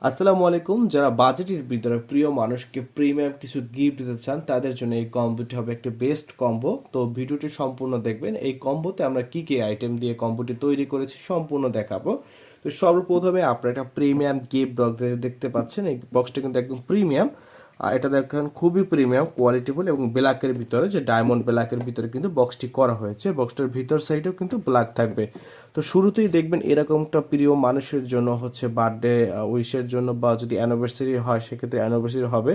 আসসালামু আলাইকুম। যারা বাজেটের ভিতরে প্রিয় মানুষকে প্রিমিয়াম কিছু গিফট দিতে চান তাদের জন্য এই কম্বোটি হবে একটা বেস্ট কম্বো। তো ভিডিওটি সম্পূর্ণ দেখবেন। এই কম্বোতে আমরা কি কি আইটেম দিয়ে কম্বোটি তৈরি করেছি সম্পূর্ণ দেখাবো। তো সর্বপ্রথমে আপনারা একটা প্রিমিয়াম গিফট বক্স দেখতে পাচ্ছেন। এই বক্সটা কিন্তু একদম প্রিমিয়াম। এটা দেখেন খুবই প্রিমিয়াম কোয়ালিটিফুল এবং ব্ল্যাকের ভিতরে, যে ডায়মন্ড ব্ল্যাকের ভিতরে কিন্তু বক্সটি করা হয়েছে। বক্সটার ভিতর সাইডেও কিন্তু ব্ল্যাক থাকবে। তো শুরুতেই দেখবেন এরকম একটা প্রিয় মানুষের জন্য হচ্ছে বার্থডে উইশের জন্য, বা যদি অ্যানিভার্সারি হয় সেক্ষেত্রে অ্যানিভার্সারি হবে।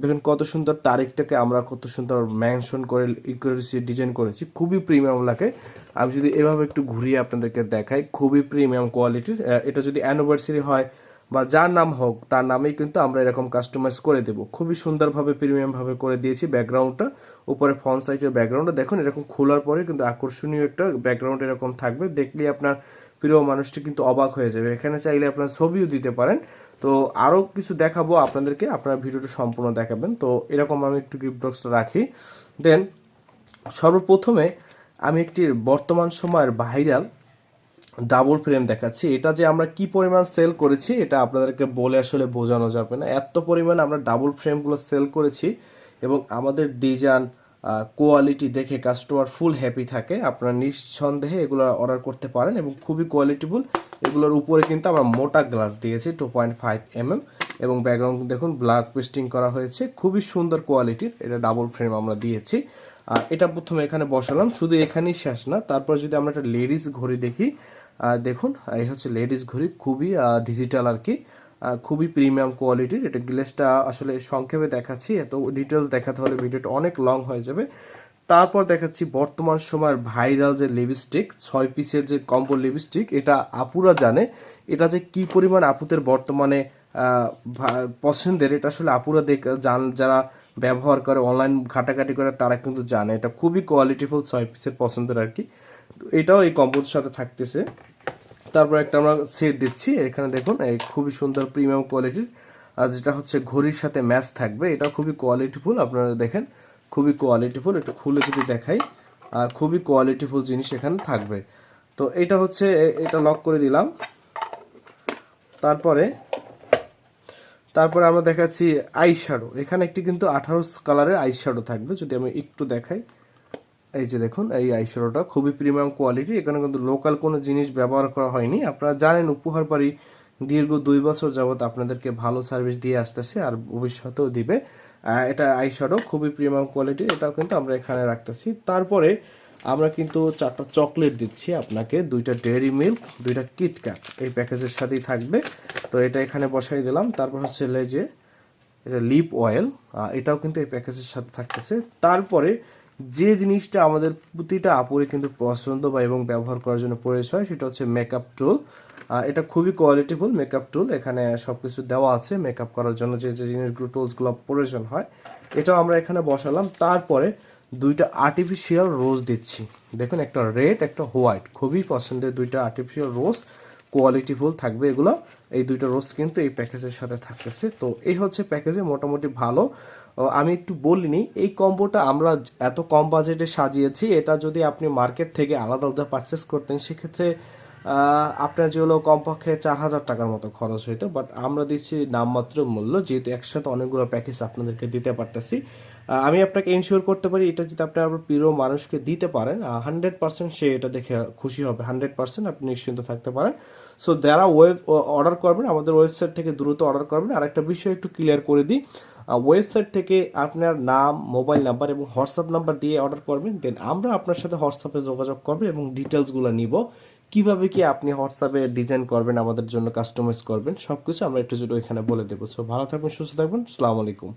দেখুন কত সুন্দর তারিখটাকে আমরা কত সুন্দর মেনশন করে ডিজাইন করেছি, খুবই প্রিমিয়াম লাগে। আমি যদি এভাবে একটু ঘুরিয়ে আপনাদেরকে দেখাই, খুবই প্রিমিয়াম কোয়ালিটির। এটা যদি অ্যানিভার্সারি হয় বা যার নাম হোক তার নামেই কিন্তু আমরা এরকম কাস্টমাইজ করে দেব। খুবই সুন্দরভাবে প্রিমিয়াম ভাবে করে দিয়েছি। ব্যাকগ্রাউন্ডটা উপরে ফ্রন্ট সাইডের ব্যাকগ্রাউন্ডটা দেখুন, এরকম খোলার পরে কিন্তু আকর্ষণীয় একটা ব্যাকগ্রাউন্ড এরকম থাকবে। দেখলেই আপনার প্রিয় মানুষটি কিন্তু অবাক হয়ে যাবে। এখানে চাইলে আপনার ছবিও দিতে পারেন। তো আরও কিছু দেখাবো আপনাদেরকে, আপনারা ভিডিওটা সম্পূর্ণ দেখাবেন। তো এরকম আমি একটু গিফট বক্সটা রাখি। দেন সর্বপ্রথমে আমি একটি বর্তমান সময়ের ভাইরাল ডাবল ফ্রেম দেখাচ্ছি। এটা যে আমরা কি পরিমাণ সেল করেছি এটা আপনাদেরকে বলে আসলে বোঝানো যাবে না। এত পরিমাণ আমরা ডাবল ফ্রেমগুলো সেল করেছি এবং আমাদের ডিজাইন কোয়ালিটি দেখে কাস্টমার ফুল হ্যাপি থাকে। আপনারা নিঃসন্দেহে এগুলো অর্ডার করতে পারেন এবং খুবই কোয়ালিটিফুল। এগুলোর উপরে কিন্তু আমরা মোটা গ্লাস দিয়েছি 2.5 mm এবং ব্যাকগ্রাউন্ড দেখুন ব্ল্যাক পেস্টিং করা হয়েছে, খুবই সুন্দর কোয়ালিটির। এটা ডাবল ফ্রেম আমরা দিয়েছি। আর এটা প্রথমে এখানে বসালাম, শুধু এখানেই শেষ না। তারপর যদি আমরা একটা লেডিস ঘড়ি দেখি, দেখুন এই হচ্ছে লেডিস ঘড়ি, খুবই ডিজিটাল আর কি, খুবই প্রিমিয়াম কোয়ালিটির। এটা গ্লেসটা আসলে সংক্ষেপে দেখাচ্ছি, এত ডিটেলস দেখাতে হলে ভিডিওটা অনেক লং হয়ে যাবে। তারপর দেখাচ্ছি বর্তমান সময়ের ভাইরাল যে লিপস্টিক, 6 পিসের যে কম্বো লিপস্টিক। এটা আপুরা জানে এটা যে কি পরিমাণ আপুদের বর্তমানে পছন্দের। এটা আসলে আপুরা যারা ব্যবহার করে, অনলাইন ঘাটাঘাটি করে, তারা কিন্তু জানে এটা খুবই কোয়ালিটিফুল 6 পিসের পছন্দের আর কি। তো এটাও এই কম্বোর সাথে থাকতেছে। তারপর একটা আমরা সেট দিচ্ছি, এখানে দেখুন এই খুবই সুন্দর প্রিমিয়াম কোয়ালিটির, আর যেটা হচ্ছে ঘড়ির সাথে ম্যাচ থাকবে। এটা খুবই কোয়ালিটিফুল, আপনারা দেখেন খুবই কোয়ালিটিফুল। একটু খুলে যদি দেখাই, খুবই কোয়ালিটিফুল জিনিস এখানে থাকবে। তো এটা হচ্ছে, এটা লক করে দিলাম। তারপরে তারপরে আমরা দেখাচ্ছি আই শ্যাডো। এখানে একটি কিন্তু 18 কালারের আই শ্যাডো থাকবে। যদি আমি একটু দেখাই, এই যে দেখুন এই আইশ্যাডোটা খুবই প্রিমিয়াম কোয়ালিটি। এখানে কিন্তু লোকাল কোনো জিনিস ব্যবহার করা হয়নি। আপনারা জানেন উপহার বাড়ি দীর্ঘ 2 বছর যাবত আপনাদেরকে ভালো সার্ভিস দিয়ে আসতেছে আর ভবিষ্যতেও দিবে। এটা আইশ্যাডো খুবই প্রিমিয়াম কোয়ালিটি, এটাও কিন্তু আমরা এখানে রাখতেছি। তারপরে আমরা কিন্তু 4টা চকলেট দিচ্ছি আপনাকে, 2টা ডেয়ারি মিল্ক, 2টা কিটক্যাট এই প্যাকেজের সাথেই থাকবে। তো এটা এখানে বসাই দিলাম। তারপর হচ্ছে যে এটা লিপ অয়েল, এটাও কিন্তু এই প্যাকেজের সাথে থাকতেছে। তারপরে যে জিনিসটা আমাদের প্রতিটা আপুরে কিন্তু পছন্দ বা এবং ব্যবহার করার জন্য প্রয়োজন হয়, সেটা হচ্ছে মেকআপ টুল। এটা খুবই কোয়ালিটিফুল মেকআপ টুল। এখানে সবকিছু দেওয়া আছে মেকআপ করার জন্য যে যে জিনিসগুলো টুলসগুলো প্রয়োজন হয়, এটাও আমরা এখানে বসালাম। তারপরে 2টা আর্টিফিশিয়াল রোজ দিচ্ছি। দেখুন একটা রেড একটা হোয়াইট, খুবই পছন্দের 2টা আর্টিফিশিয়াল রোজ, কোয়ালিটিফুল থাকবে এগুলো। এই 2টা রোজ কিন্তু এই প্যাকেজের সাথে থাকতেছে। তো এই হচ্ছে প্যাকেজে মোটামুটি ভালো। আমি একটু বলিনি, এই কম্বোটা আমরা এত কম বাজেটে সাজিয়েছি। এটা যদি আপনি মার্কেট থেকে আলাদা আলাদা পারচেস করতেন সেক্ষেত্রে আপনার যেগুলো কমপক্ষে 4,000 টাকার মতো খরচ হইতো। বাট আমরা দিচ্ছি নামমাত্র মূল্য, যেহেতু একসাথে অনেকগুলো প্যাকেজ আপনাদেরকে দিতে পারতেছি। আমি আপনাকে ইনশিওর করতে পারি এটা যদি আপনি আপনার প্রিয় মানুষকে দিতে পারেন, 100% সে এটা দেখে খুশি হবে। 100% আপনি নিশ্চিন্ত থাকতে পারেন। সো যারা অর্ডার করবেন আমাদের ওয়েবসাইট থেকে দ্রুত অর্ডার করবেন। আর একটা বিষয় একটু ক্লিয়ার করে দিই, ওয়েবসাইট থেকে আপনার নাম, মোবাইল নাম্বার এবং হোয়াটসঅ্যাপ নাম্বার দিয়ে অর্ডার করবেন। দেন আমরা আপনার সাথে হোয়াটসঅ্যাপে যোগাযোগ করবো এবং ডিটেলসগুলো নিব, কিভাবে কি আপনি হোয়াটসঅ্যাপে ডিজাইন করবেন, আমাদের জন্য কাস্টমাইজ করবেন, সবকিছু আমরা একটু যদি ওইখানে বলে দেবো। সো ভালো থাকবেন, সুস্থ থাকবেন, আসসালামু আলাইকুম।